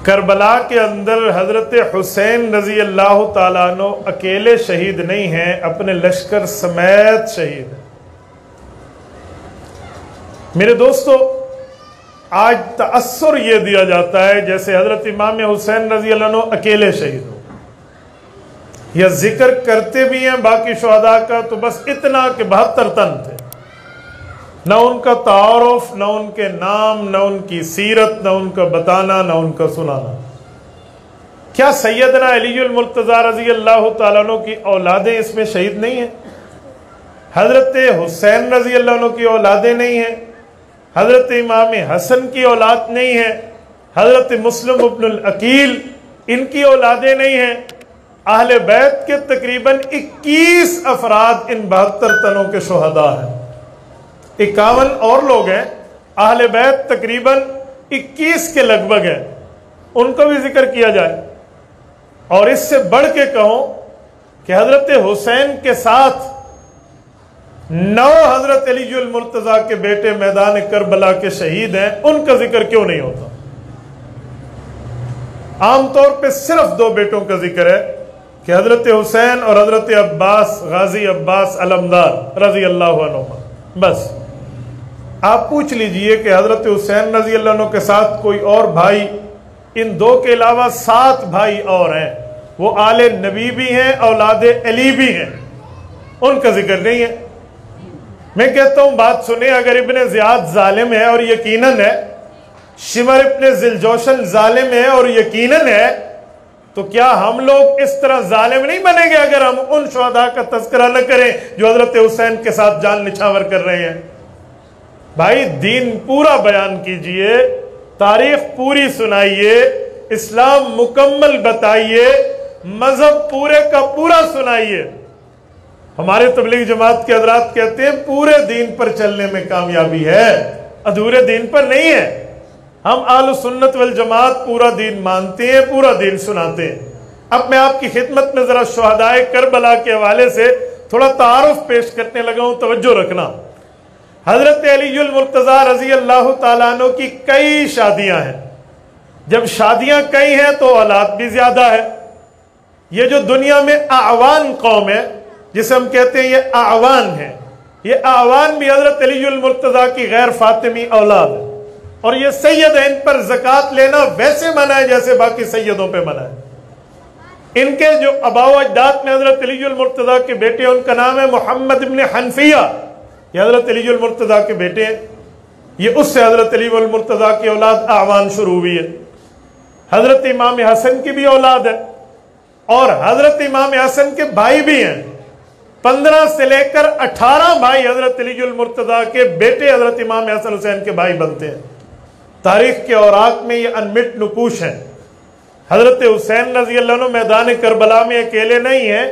Karbala के अंदर हजरत हुसैन रजी अल्लाह ताला अन्हु अकेले शहीद नहीं हैं, अपने लश्कर समेत शहीद हैं। मेरे दोस्तों, आज तअस्सुर यह दिया जाता है जैसे हजरत इमाम हुसैन रजी अल्लाह अन्हु अकेले शहीद हो, या जिक्र करते भी हैं बाकी शुहदा का तो बस इतना कि 72 तन थे, न उनका तारुफ, न उनके नाम, न उनकी सीरत, न उनका बताना, न उनका सुनाना। क्या सैयदना अलीउल मुर्तज़ा रज़ी अल्लाह तआला अन्हु की औलादें इसमें शहीद नहीं हैं? हजरत हुसैन रज़ी अल्लाह अन्हु की औलादें नहीं हैं? हजरत इमाम हसन की औलाद नहीं है? हजरत मुस्लिम इब्नुल अकील इनकी औलादें नहीं हैं? अहले बैत के तकरीबन 21 अफराद इन 72 तनों के शुहदा हैं। 51 और लोग हैं, अहले बैत तकरीबन 21 के लगभग हैं, उनको भी जिक्र किया जाए। और इससे बढ़ के कहूं कि हजरत हुसैन के साथ 9 हजरत अलीउल मुर्तज़ा के बेटे मैदान करबला के शहीद हैं, उनका जिक्र क्यों नहीं होता? आमतौर पे सिर्फ 2 बेटों का जिक्र है कि हजरत हुसैन और हजरत अब्बास, गाजी अब्बास अलमदार रजी अल्लाह अन्हुमा। बस आप पूछ लीजिए कि हजरत हुसैन रजी अल्लाह अन्हु के साथ कोई और भाई, इन 2 के अलावा 7 भाई और हैं, वो आले नबी भी हैं, औलादे अली भी हैं, उनका जिक्र नहीं है। मैं कहता हूं बात सुने, अगर इब्ने ज़ियाद जालिम है और यकीनन है, शिमर इब्ने ज़िलजौशन जालिम है और यकीनन है, तो क्या हम लोग इस तरह जालिम नहीं बनेंगे अगर हम उन शुहदा का तज़किरा न करें जो हजरत हुसैन के साथ जान निछावर कर रहे हैं? भाई दीन पूरा बयान कीजिए, तारीख पूरी सुनाइए, इस्लाम मुकम्मल बताइए, मजहब पूरे का पूरा सुनाइए। हमारे तबलीग जमात के हजरात कहते हैं पूरे दीन पर चलने में कामयाबी है, अधूरे दीन पर नहीं है। हम आलु सुन्नत वल जमात पूरा दीन मानते हैं, पूरा दीन सुनाते हैं। अब मैं आपकी खिदमत में जरा शुहदाए करबला के हवाले से थोड़ा तारुफ पेश करने लगा हूं, तवज्जो रखना। हजरत अलीउल मुर्तज़ा रजी अल्लाह तआला अन्हु की कई शादियां हैं। जब शादियां कई हैं तो औलाद भी ज्यादा है। ये जो दुनिया में आवान कौम है, जिसे हम कहते हैं ये आवान है, ये आवान भी हजरत अलीउल मुर्तज़ा की गैर फातिमी औलाद है। और ये सैयद है, इन पर ज़कात लेना वैसे मना है जैसे बाकी सैयदों पे मना है। इनके जो अबाव अजदाद में हजरत अलीउल मुर्तज़ा के बेटे, उनका नाम है मोहम्मद इब्न हनफिया, ये हजरत अलीउल मुर्तज़ा के बेटे हैं। ये उससे हजरत अलीउल मुर्तज़ा की औलाद आवान शुरू हुई है। हजरत इमाम हसन की भी औलाद है और हजरत इमाम हसन के भाई भी हैं। 15 से लेकर 18 भाई हजरत अलीउल मुर्तज़ा के बेटे हजरत इमाम हसन हुसैन के भाई बनते हैं। तारीख के औराक में ये अनमिट नुकूश है। हजरत हुसैन रजी अल्लाह अन्हु मैदान करबला में अकेले नहीं है,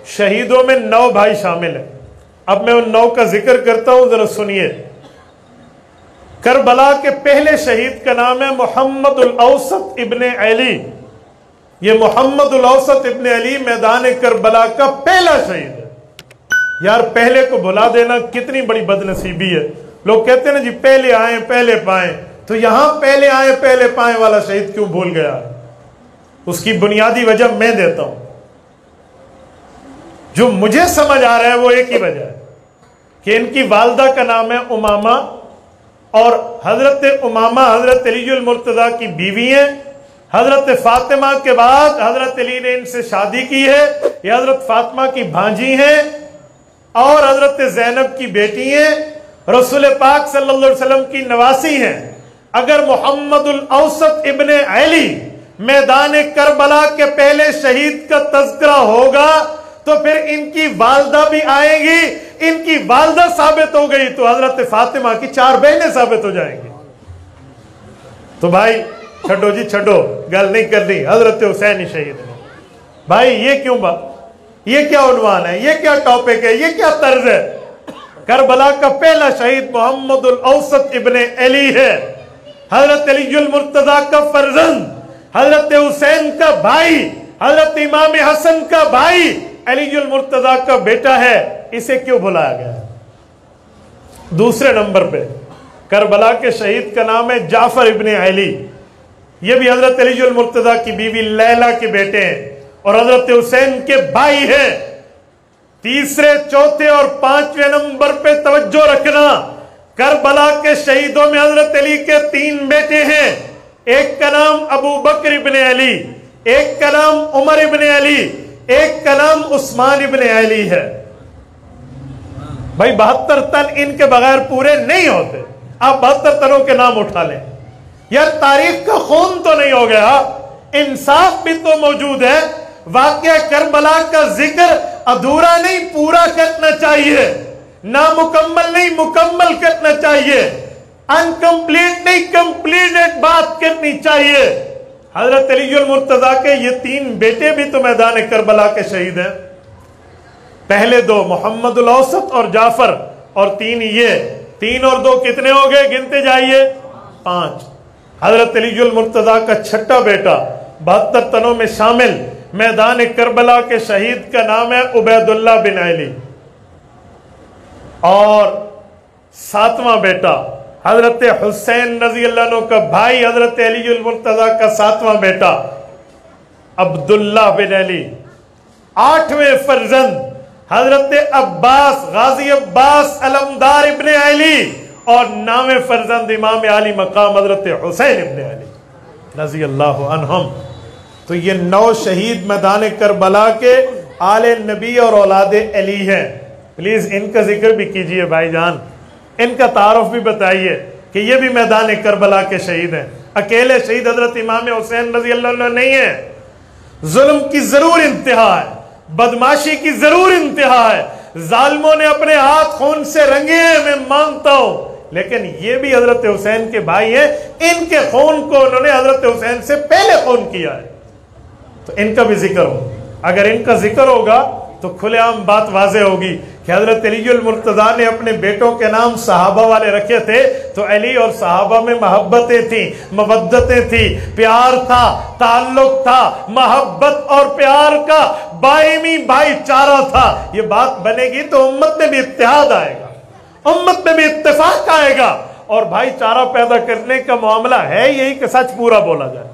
शहीदों में 9 भाई शामिल हैं। अब मैं उन 9 का जिक्र करता हूं, जरा सुनिए। करबला के पहले शहीद का नाम है मोहम्मदुल औसत इब्ने अली। ये मोहम्मदुल औसत इब्ने अली मैदान करबला का पहला शहीद है। यार पहले को भुला देना कितनी बड़ी बदनसीबी है। लोग कहते हैं ना जी पहले आए पहले पाए, तो यहां पहले आए पहले पाए वाला शहीद क्यों भूल गया? उसकी बुनियादी वजह मैं देता हूं। जो मुझे समझ आ रहा है वो एक ही वजह है कि इनकी वालदा का नाम है उमामा, और हजरत उमामा हजरत अलीउल मुर्तज़ा की बीवी है। हजरत फातिमा के बाद हजरत अली ने इनसे शादी की है। ये हजरत फातिमा की भांजी हैं और हजरत ज़ैनब की बेटी हैं, रसूल पाक सल्लल्लाहु अलैहि वसल्लम की नवासी हैं। अगर मोहम्मदुल औसत इब्ने अली मैदान करबला के पहले शहीद का तज़किरा होगा तो फिर इनकी वालदा भी आएंगी। इनकी वालदा साबित हो गई तो हजरत फातिमा की 4 बहनें साबित हो जाएंगी। तो भाई छड़ो जी छड़ो, गल नहीं करनी, हजरत हुसैन ही शहीद है। भाई ये क्यों बात, ये क्या उन्वान है, ये क्या टॉपिक है, ये क्या तर्ज है? करबला का पहला शहीद मोहम्मदुल औसत इब्ने अली है, हजरत अलीउल मुर्तज़ा का फर्जंद, हजरत हुसैन का भाई, हजरत इमाम हसन का भाई, अलीउल मुर्तज़ा का बेटा है। इसे क्यों भुलाया गया? दूसरे नंबर पे करबला के शहीद का नाम है जाफर इब्ने अली। ये भी हजरत अली मुर्तजा की बीवी लैला के बेटे हैं और हजरत हुसैन के भाई हैं। तीसरे, चौथे और पांचवें नंबर पे तवज्जो रखना, करबला के शहीदों में हजरत अली के 3 बेटे हैं। एक का नाम अबू बकर इब्ने अली, एक का नाम उमर इब्ने अली, एक का नाम उस्मान इब्ने अली है। भाई 72 तन इनके बगैर पूरे नहीं होते। आप 72 तनों के नाम उठा लें, यार तारीख का खून तो नहीं हो गया, इंसाफ भी तो मौजूद है। वाकया करबला का जिक्र अधूरा नहीं, पूरा करना चाहिए, नामुकम्मल नहीं, मुकम्मल करना चाहिए, अनकंप्लीट नहीं, कंप्लीटेड बात करनी चाहिए। हजरत अली मुर्तजा के ये 3 बेटे भी तो मैदान करबला के शहीद हैं। पहले 2 मोहम्मदुल औसत और जाफर, और 3 ये, 3 और 2 कितने हो गए, गिनते जाइए, 5। हजरत अली मुर्तजा का छठा बेटा 72 तनों में शामिल मैदान करबला के शहीद का नाम है उबैदुल्लाह बिन अली। और 7वां बेटा हजरत हुसैन रजी अल्लाह अन्हु का भाई हजरत अली मुर्तजा का 7वां बेटा अब्दुल्लाह बिन अली। 8वें फर्जंद हजरत अब्बास, गाजी अब्बास अलमदार इब्ने अली, और 9वें फर्जंद इमाम आली मकाम हजरत हुसैन इब्ने अली रजी अल्लाह अन्हुम। तो ये 9 शहीद मैदान करबला के आले नबी और औलादे अली हैं। प्लीज इनका जिक्र भी कीजिए भाईजान, इनका तारुफ भी बताइए कि ये भी मैदान करबला के शहीद हैं। अकेले शहीद हजरत इमाम हुसैन रजी अल्लाह अन्हु नहीं है। जुल्म की जरूर इंतहा है, बदमाशी की जरूर इंतहा है, जालिमों ने अपने हाथ खून से रंगे हैं, मैं मानता हूं, लेकिन ये भी हजरत हुसैन के भाई हैं। इनके खून को उन्होंने हजरत हुसैन से पहले खून किया है, तो इनका भी जिक्र हो। अगर इनका जिक्र होगा तो खुलेआम बात वाज़े होगी कि हजरत अली मुर्तजा ने अपने बेटों के नाम सहाबा वाले रखे थे, तो अली और सहाबा में मोहब्बतें थी, मवद्दतें थी, प्यार था, ताल्लुक था, मोहब्बत और प्यार का बायमी भाईचारा था। ये बात बनेगी तो उम्मत में भी इत्तेहाद आएगा, उम्मत में भी इत्तेफाक आएगा, और भाईचारा पैदा करने का मामला है यही कि सच पूरा बोला जाए।